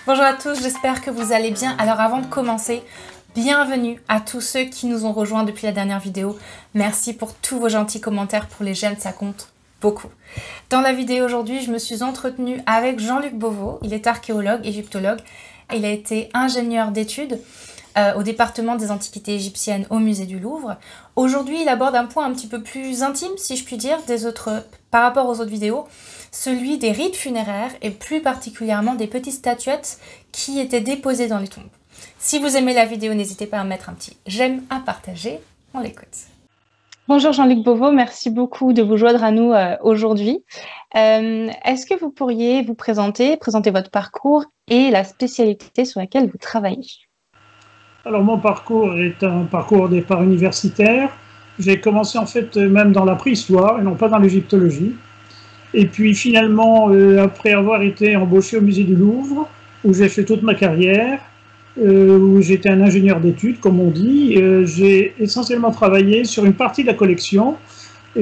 Bonjour à tous, j'espère que vous allez bien. Alors avant de commencer, bienvenue à tous ceux qui nous ont rejoints depuis la dernière vidéo. Merci pour tous vos gentils commentaires, pour les j'aime, ça compte beaucoup. Dans la vidéo aujourd'hui, je me suis entretenue avec Jean-Luc Beauveau. Il est archéologue, égyptologue. Il a été ingénieur d'études au département des antiquités égyptiennes au musée du Louvre. Aujourd'hui, il aborde un point un petit peu plus intime, si je puis dire, par rapport aux autres vidéos, celui des rites funéraires et plus particulièrement des petites statuettes qui étaient déposées dans les tombes. Si vous aimez la vidéo, n'hésitez pas à mettre un petit j'aime, à partager. On l'écoute. Bonjour Jean-Luc Beauveau, merci beaucoup de vous joindre à nous aujourd'hui. Est-ce que vous pourriez vous présenter votre parcours et la spécialité sur laquelle vous travaillez? Alors mon parcours est un parcours au départ universitaire. J'ai commencé en fait même dans la préhistoire et non pas dans l'égyptologie. Et puis finalement, après avoir été embauché au musée du Louvre, où j'ai fait toute ma carrière, où j'étais un ingénieur d'études, comme on dit, j'ai essentiellement travaillé sur une partie de la collection,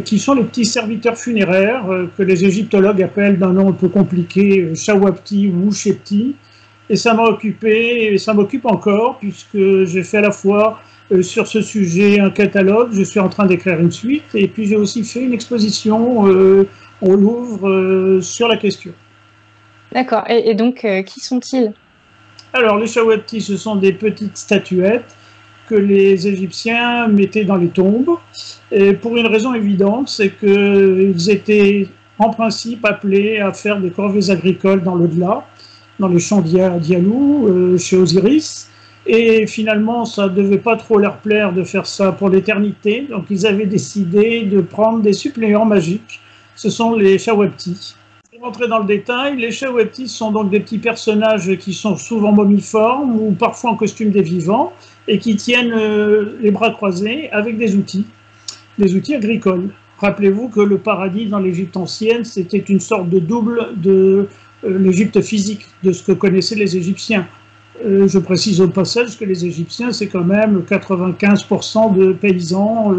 qui sont les petits serviteurs funéraires, que les égyptologues appellent d'un nom un peu compliqué, Shawapti ou Shepti. Et ça m'a occupé, et ça m'occupe encore, puisque j'ai fait à la fois sur ce sujet un catalogue, je suis en train d'écrire une suite, et puis j'ai aussi fait une exposition au Louvre sur la question. D'accord, et donc qui sont-ils? Alors les Shawapti, ce sont des petites statuettes que les Égyptiens mettaient dans les tombes, et pour une raison évidente, c'est qu'ils étaient en principe appelés à faire des corvées agricoles dans l'au-delà, dans les champs d'Ialou, chez Osiris, et finalement ça ne devait pas trop leur plaire de faire ça pour l'éternité, donc ils avaient décidé de prendre des suppléants magiques, ce sont les Shawapti. Pour rentrer dans le détail, les Shawapti sont donc des petits personnages qui sont souvent momiformes ou parfois en costume des vivants, et qui tiennent les bras croisés avec des outils agricoles. Rappelez-vous que le paradis dans l'Égypte ancienne, c'était une sorte de double de l'Égypte physique, de ce que connaissaient les Égyptiens. Je précise au passage que les Égyptiens, c'est quand même 95% de paysans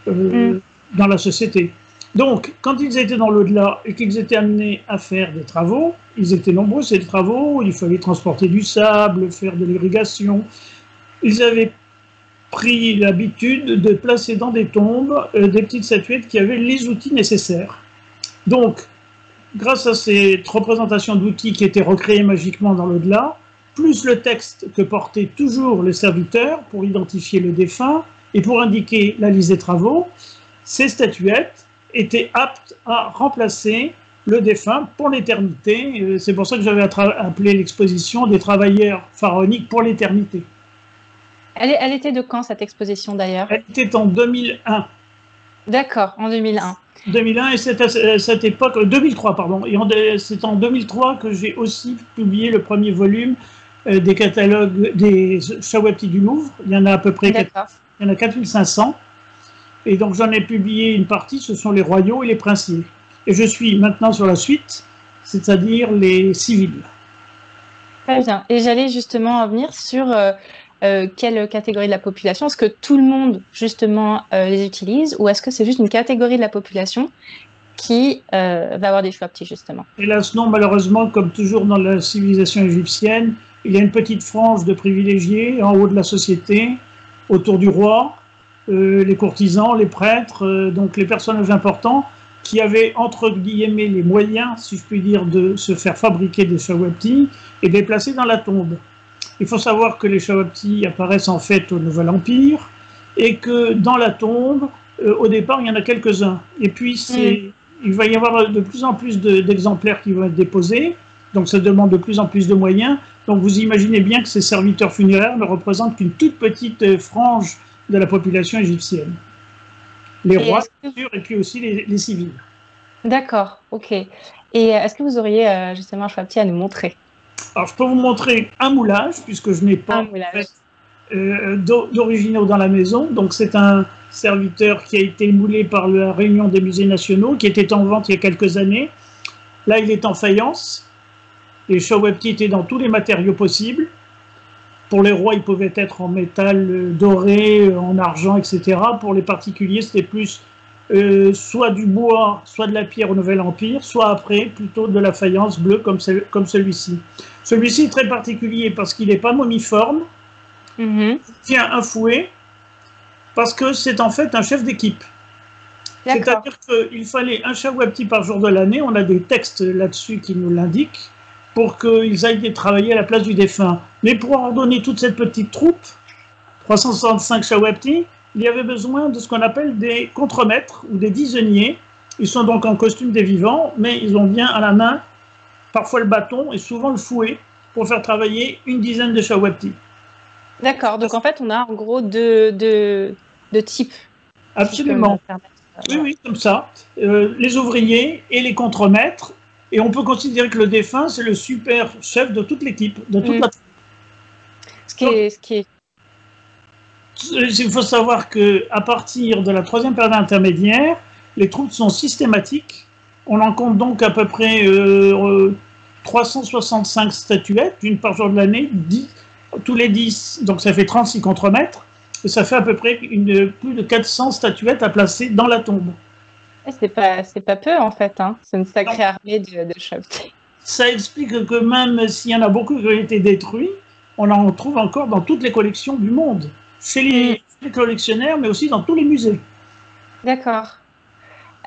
dans la société. Donc, quand ils étaient dans l'au-delà et qu'ils étaient amenés à faire des travaux, ils étaient nombreux, ces travaux, il fallait transporter du sable, faire de l'irrigation. Ils avaient pris l'habitude de placer dans des tombes des petites statuettes qui avaient les outils nécessaires. Donc, grâce à cette représentation d'outils qui étaient recréés magiquement dans l'au-delà, plus le texte que portaient toujours les serviteurs pour identifier le défunt et pour indiquer la liste des travaux, ces statuettes étaient aptes à remplacer le défunt pour l'éternité. C'est pour ça que j'avais appelé l'exposition des travailleurs pharaoniques pour l'éternité. Elle était de quand cette exposition d'ailleurs? Elle était en 2001. D'accord, en 2001. 2001, et c'est à cette époque, 2003 pardon, et c'est en 2003 que j'ai aussi publié le premier volume des catalogues des Shawapti du Louvre. Il y en a à peu près 4500, et donc j'en ai publié une partie, ce sont les royaux et les princiers. Et je suis maintenant sur la suite, c'est-à-dire les civils. Très bien, et j'allais justement en venir sur quelle catégorie de la population? Est-ce que tout le monde, justement, les utilise, ou est-ce que c'est juste une catégorie de la population qui va avoir des Shawapti, justement? Hélas non, malheureusement, comme toujours dans la civilisation égyptienne, il y a une petite frange de privilégiés en haut de la société, autour du roi, les courtisans, les prêtres, donc les personnages importants, qui avaient, entre guillemets, les moyens, si je puis dire, de se faire fabriquer des Shawapti et de les placer dans la tombe. Il faut savoir que les Shawapti apparaissent en fait au Nouvel Empire et que dans la tombe, au départ, il y en a quelques-uns. Et puis, il va y avoir de plus en plus d'exemplaires qui vont être déposés, donc ça demande de plus en plus de moyens. Donc vous imaginez bien que ces serviteurs funéraires ne représentent qu'une toute petite frange de la population égyptienne. Les rois, bien sûr, et puis aussi les civils. D'accord, ok. Et est-ce que vous auriez justement un Shawapti à nous montrer? Alors, je peux vous montrer un moulage, puisque je n'ai pas d'originaux dans la maison. Donc, c'est un serviteur qui a été moulé par la Réunion des musées nationaux, qui était en vente il y a quelques années. Là, il est en faïence. Les Shawapti étaient dans tous les matériaux possibles. Pour les rois, ils pouvaient être en métal doré, en argent, etc. Pour les particuliers, c'était plus soit du bois, soit de la pierre au Nouvel Empire, soit après plutôt de la faïence bleue comme celui-ci. Celui-ci est très particulier parce qu'il n'est pas momiforme, il tient un fouet, parce que c'est en fait un chef d'équipe. C'est-à-dire qu'il fallait un Shawapti par jour de l'année, on a des textes là-dessus qui nous l'indiquent, pour qu'ils aillent travailler à la place du défunt. Mais pour ordonner toute cette petite troupe, 365 Shawapti, il y avait besoin de ce qu'on appelle des contremaîtres ou des dizainiers. Ils sont donc en costume des vivants, mais ils ont bien à la main parfois le bâton et souvent le fouet pour faire travailler une dizaine de Shawapti. D'accord, donc en fait on a en gros deux types. Absolument. Oui, comme ça. Les ouvriers et les contremaîtres. Et on peut considérer que le défunt, c'est le super chef de toute l'équipe, de toute la troupe. Il faut savoir qu'à partir de la troisième période intermédiaire, les troupes sont systématiques. On en compte donc à peu près 365 statuettes, une par jour de l'année, tous les 10, donc ça fait 36 contremaîtres. Et ça fait à peu près plus de 400 statuettes à placer dans la tombe. C'est pas peu en fait, hein. C'est une sacrée armée de Shawapti. Ça explique que même s'il y en a beaucoup qui ont été détruits, on en trouve encore dans toutes les collections du monde. Chez les collectionneurs, mais aussi dans tous les musées. D'accord.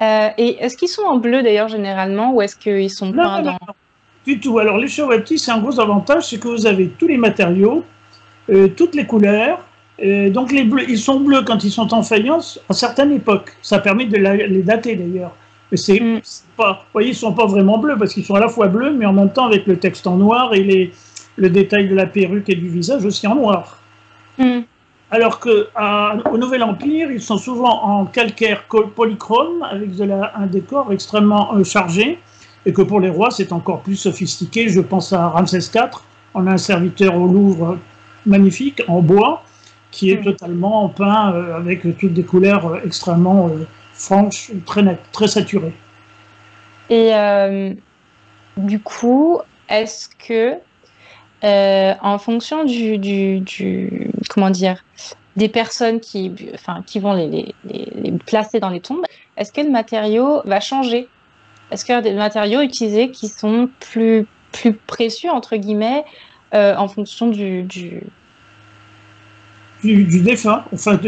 Et est-ce qu'ils sont en bleu d'ailleurs généralement, ou est-ce qu'ils sont peints dans... Non, du tout. Alors les Shawapti, c'est un gros avantage, c'est que vous avez tous les matériaux, toutes les couleurs. Donc les bleus, ils sont bleus quand ils sont en faïence à certaines époques. Ça permet de les dater d'ailleurs. Mais c'est pas, vous voyez, ils sont pas vraiment bleus parce qu'ils sont à la fois bleus, mais en même temps avec le texte en noir et le détail de la perruque et du visage aussi en noir. Alors qu'au Nouvel Empire, ils sont souvent en calcaire polychrome avec un décor extrêmement chargé, et que pour les rois, c'est encore plus sophistiqué. Je pense à Ramsès IV. On a un serviteur au Louvre magnifique en bois, qui est totalement peint avec toutes des couleurs extrêmement franches, très nettes, très saturées. Et du coup, est-ce que, en fonction comment dire, des personnes qui vont les placer dans les tombes, est-ce que le matériau va changer? Est-ce qu'il y a des matériaux utilisés qui sont plus précieux, entre guillemets, en fonction du défunt, enfin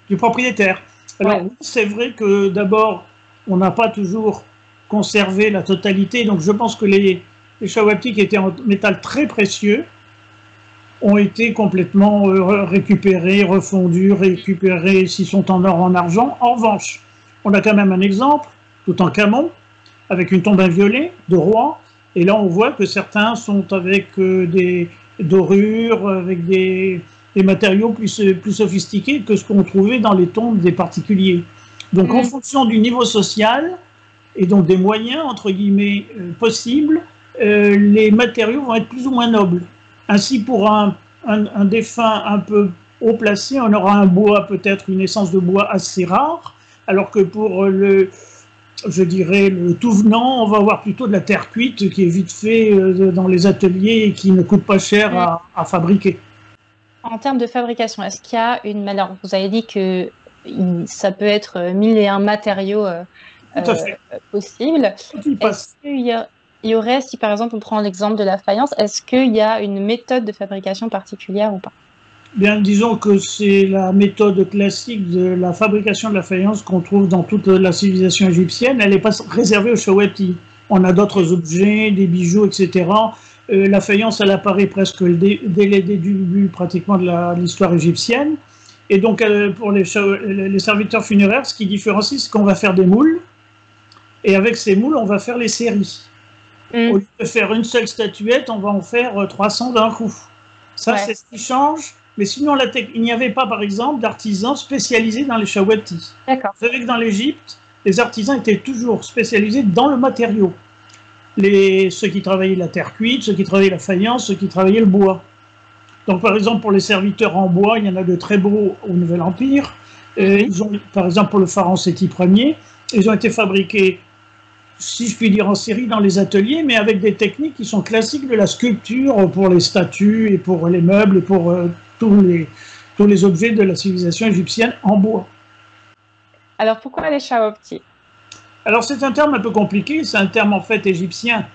du propriétaire. Alors, c'est vrai que d'abord, on n'a pas toujours conservé la totalité, donc je pense que les Shawapti qui étaient en métal très précieux ont été complètement récupérés, refondus, récupérés s'ils sont en or, en argent. En revanche, on a quand même un exemple, Toutankhamon, avec une tombe inviolée de roi, et là on voit que certains sont avec des dorures, avec des matériaux plus sophistiqués que ce qu'on trouvait dans les tombes des particuliers. Donc en fonction du niveau social, et donc des moyens, entre guillemets, possibles, les matériaux vont être plus ou moins nobles. Ainsi, pour un défunt un peu haut placé, on aura un bois, peut-être une essence de bois assez rare, alors que pour le tout venant, on va avoir plutôt de la terre cuite qui est vite fait dans les ateliers et qui ne coûte pas cher à fabriquer. En termes de fabrication, est-ce qu'il y a alors vous avez dit que ça peut être 1001 matériaux possibles. Est-ce qu'il y aurait, si par exemple on prend l'exemple de la faïence, est-ce qu'il y a une méthode de fabrication particulière ou pas? Bien, disons que c'est la méthode classique de la fabrication de la faïence qu'on trouve dans toute la civilisation égyptienne. Elle n'est pas réservée aux Shawapti. On a d'autres objets, des bijoux, etc. La faïence, elle apparaît presque dès les débuts pratiquement de l'histoire égyptienne. Et donc, pour les serviteurs funéraires, ce qui différencie, c'est qu'on va faire des moules. Et avec ces moules, on va faire les séries. Au lieu de faire une seule statuette, on va en faire 300 d'un coup. Ça, c'est ce qui change. Mais sinon, il n'y avait pas, par exemple, d'artisans spécialisés dans les Shawapti. D'accord. Vous savez que dans l'Égypte, les artisans étaient toujours spécialisés dans le matériau. Ceux qui travaillaient la terre cuite, ceux qui travaillaient la faïence, ceux qui travaillaient le bois. Donc, par exemple, pour les serviteurs en bois, il y en a de très beaux au Nouvel Empire. Par exemple, pour le pharaon Séti Ier, ils ont été fabriqués, si je puis dire, en série dans les ateliers, mais avec des techniques qui sont classiques de la sculpture pour les statues et pour les meubles et pour tous les objets de la civilisation égyptienne en bois. Alors, pourquoi les Shawapti? Alors c'est un terme un peu compliqué, c'est un terme en fait égyptien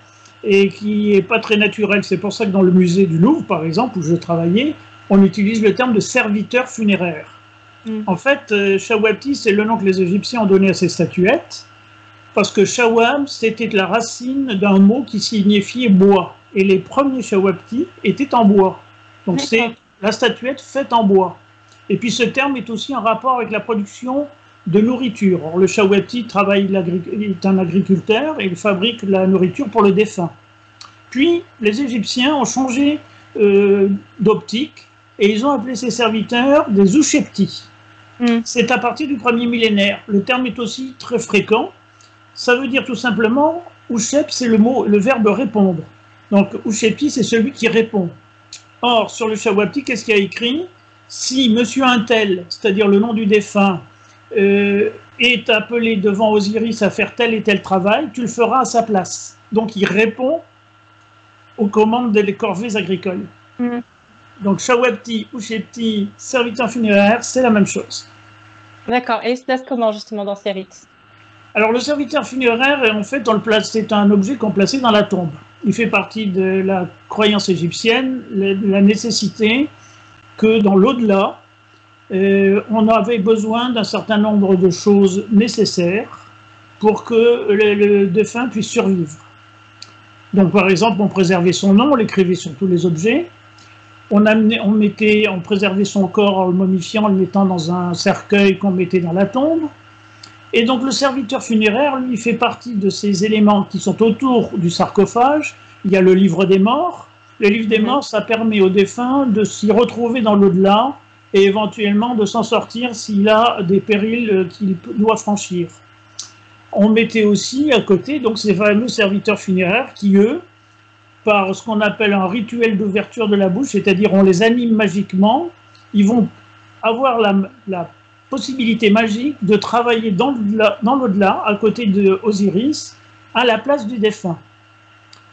et qui est pas très naturel. C'est pour ça que dans le musée du Louvre, par exemple, où je travaillais, on utilise le terme de serviteur funéraire. En fait, Shawapti, c'est le nom que les Égyptiens ont donné à ces statuettes, parce que Shawab, c'était la racine d'un mot qui signifiait bois. Et les premiers Shawapti étaient en bois. Donc c'est la statuette faite en bois. Et puis ce terme est aussi en rapport avec la production de nourriture. Or, le Shawapti est un agriculteur et il fabrique la nourriture pour le défunt. Puis les Égyptiens ont changé d'optique et ils ont appelé ces serviteurs des Ushepti. C'est à partir du premier millénaire. Le terme est aussi très fréquent. Ça veut dire tout simplement, Ushep, c'est le verbe répondre. Donc Ushepti, c'est celui qui répond. Or, sur le Shawapti, qu'est-ce qu'il y a écrit? Si monsieur Untel, c'est-à-dire le nom du défunt, est appelé devant Osiris à faire tel et tel travail, tu le feras à sa place. Donc il répond aux commandes des corvées agricoles. Donc Shawapti, Ushepti, serviteur funéraire, c'est la même chose. D'accord. Et il se place comment justement dans ces rites? Alors le serviteur funéraire, en fait, c'est un objet qu'on plaçait dans la tombe. Il fait partie de la croyance égyptienne, la nécessité que dans l'au-delà, on avait besoin d'un certain nombre de choses nécessaires pour que le défunt puisse survivre. Donc par exemple, on préservait son nom, on l'écrivait sur tous les objets, on préservait son corps en le momifiant, en le mettant dans un cercueil qu'on mettait dans la tombe. Et donc le serviteur funéraire, lui, fait partie de ces éléments qui sont autour du sarcophage. Il y a le livre des morts. Le livre des morts, ça permet au défunt de s'y retrouver dans l'au-delà et éventuellement de s'en sortir s'il a des périls qu'il doit franchir. On mettait aussi à côté donc ces fameux serviteurs funéraires qui, eux, par ce qu'on appelle un rituel d'ouverture de la bouche, c'est-à-dire on les anime magiquement, ils vont avoir la possibilité magique de travailler dans l'au-delà, à côté de Osiris, à la place du défunt.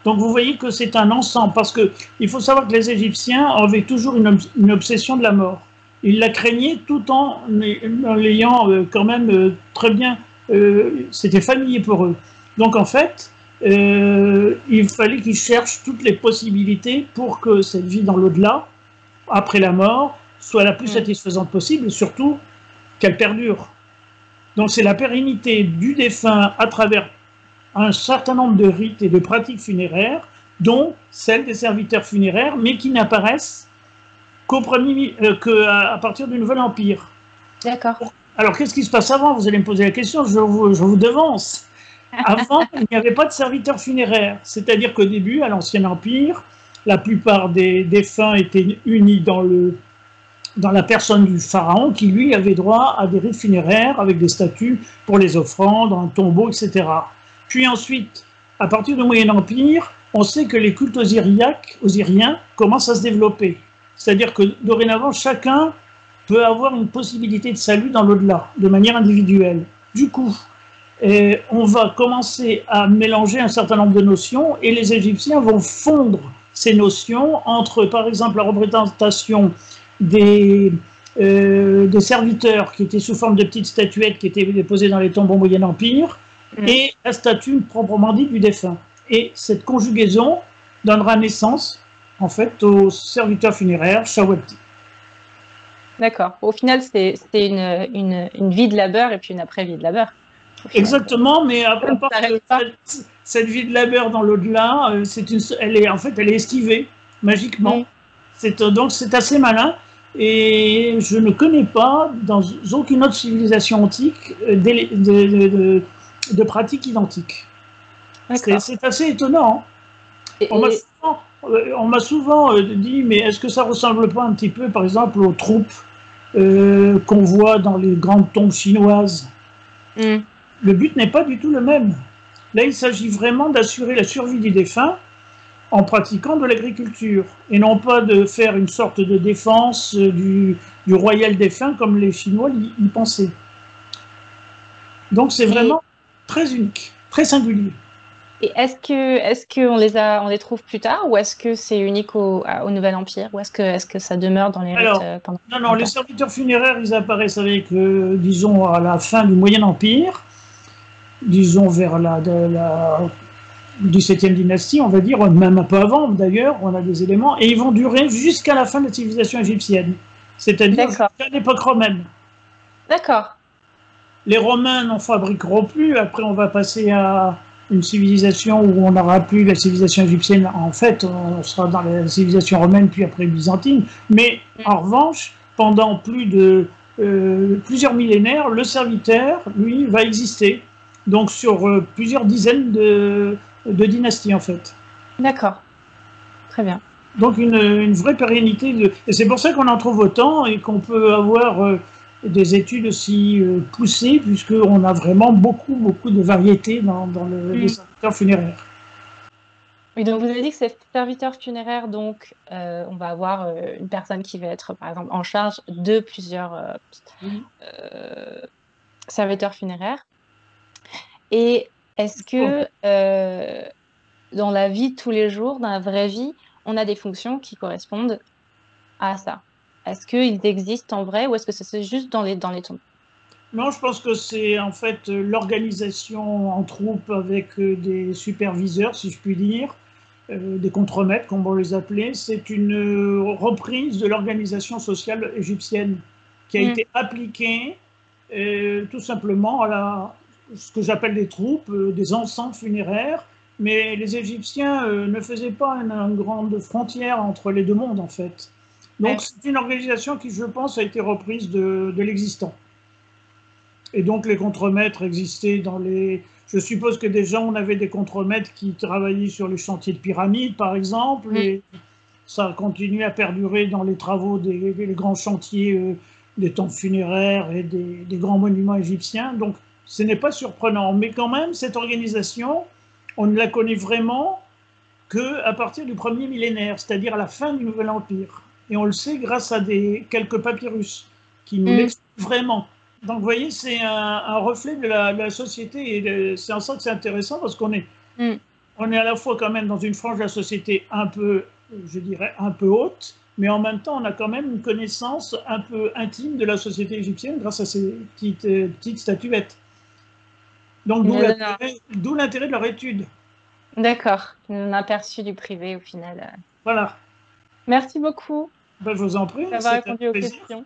Donc vous voyez que c'est un ensemble, parce qu'il faut savoir que les Égyptiens avaient toujours une obsession de la mort. Ils la craignaient tout en l'ayant quand même très bien, c'était familier pour eux. Donc en fait, il fallait qu'ils cherchent toutes les possibilités pour que cette vie dans l'au-delà, après la mort, soit la plus satisfaisante possible et surtout qu'elle perdure. Donc c'est la pérennité du défunt à travers un certain nombre de rites et de pratiques funéraires, dont celle des serviteurs funéraires, mais qui n'apparaissent qu'à partir du Nouvel Empire. D'accord. Alors qu'est-ce qui se passe avant? Vous allez me poser la question, je vous devance. Avant, il n'y avait pas de serviteurs funéraires, c'est-à-dire qu'au début, à l'Ancien Empire, la plupart des défunts étaient unis dans la personne du pharaon qui, lui, avait droit à des rites funéraires avec des statues pour les offrandes, un tombeau, etc. Puis ensuite, à partir du Moyen Empire, on sait que les cultes osiriens commencent à se développer. C'est-à-dire que dorénavant, chacun peut avoir une possibilité de salut dans l'au-delà, de manière individuelle. Du coup, on va commencer à mélanger un certain nombre de notions et les Égyptiens vont fondre ces notions entre, par exemple, la représentation des serviteurs qui étaient sous forme de petites statuettes qui étaient déposées dans les tombes au Moyen Empire et la statue proprement dite du défunt. Et cette conjugaison donnera naissance, en fait, aux serviteurs funéraires Shawapti. D'accord. Au final, c'est une vie de labeur et puis une après-vie de labeur. Exactement, mais à part cette vie de labeur dans l'au-delà, elle est esquivée magiquement. Donc c'est assez malin. Et je ne connais pas dans aucune autre civilisation antique de pratiques identiques. C'est assez étonnant. On m'a souvent dit, mais est-ce que ça ne ressemble pas un petit peu, par exemple, aux troupes qu'on voit dans les grandes tombes chinoises? Le but n'est pas du tout le même. Là, il s'agit vraiment d'assurer la survie du défunt en pratiquant de l'agriculture, et non pas de faire une sorte de défense du royal défunt comme les Chinois y pensaient. Donc c'est vraiment très unique, très singulier. Et est-ce qu'on les trouve plus tard ou est-ce que c'est unique au Nouvel Empire ou est-ce que ça demeure dans les rites Alors, pendant non, les serviteurs funéraires, ils apparaissent avec, disons, à la fin du Moyen Empire, disons vers la 17e dynastie, on va dire, même un peu avant d'ailleurs, on a des éléments, et ils vont durer jusqu'à la fin de la civilisation égyptienne, c'est-à-dire jusqu'à l'époque romaine. D'accord. Les Romains n'en fabriqueront plus, après on va passer à une civilisation où on n'aura plus la civilisation égyptienne, en fait, on sera dans la civilisation romaine, puis après byzantine, mais en revanche, pendant plusieurs millénaires, le serviteur, lui, va exister, donc sur plusieurs dizaines de dynasties, en fait. D'accord, très bien. Donc une vraie pérennité, et c'est pour ça qu'on en trouve autant, et qu'on peut avoir des études aussi poussées, puisqu'on a vraiment beaucoup de variétés dans les serviteurs funéraires. Oui, donc vous avez dit que ces serviteurs funéraires, donc on va avoir une personne qui va être par exemple en charge de plusieurs serviteurs funéraires. Et est-ce que dans la vie de tous les jours, dans la vraie vie, on a des fonctions qui correspondent à ça? Est-ce qu'ils existent en vrai ou est-ce que c'est juste dans les tombes? Non, je pense que c'est en fait l'organisation en troupe avec des superviseurs, si je puis dire, des contremaîtres, comme on les appelait. C'est une reprise de l'organisation sociale égyptienne qui a été appliquée tout simplement à ce que j'appelle des troupes, des ensembles funéraires. Mais les Égyptiens ne faisaient pas une grande frontière entre les deux mondes, en fait. Donc c'est une organisation qui, je pense, a été reprise de l'existant. Et donc les contremaîtres existaient dans les... Je suppose que déjà on avait des contremaîtres qui travaillaient sur les chantiers de pyramides, par exemple, et ça a continué à perdurer dans les travaux des grands chantiers des temples funéraires et des grands monuments égyptiens. Donc ce n'est pas surprenant, mais quand même cette organisation, on ne la connaît vraiment qu'à partir du premier millénaire, c'est-à-dire à la fin du Nouvel Empire. Et on le sait grâce à quelques papyrus qui nous l'expliquent vraiment. Donc, vous voyez, c'est un reflet de la société, et c'est en ça que c'est intéressant, parce qu'on est à la fois quand même dans une frange de la société un peu, je dirais, un peu haute, mais en même temps, on a quand même une connaissance un peu intime de la société égyptienne grâce à ces petites statuettes. Donc, d'où l'intérêt de leur étude. D'accord, un aperçu du privé au final. Voilà. Merci beaucoup. Ben, je vous en prie. D'avoir répondu aux questions.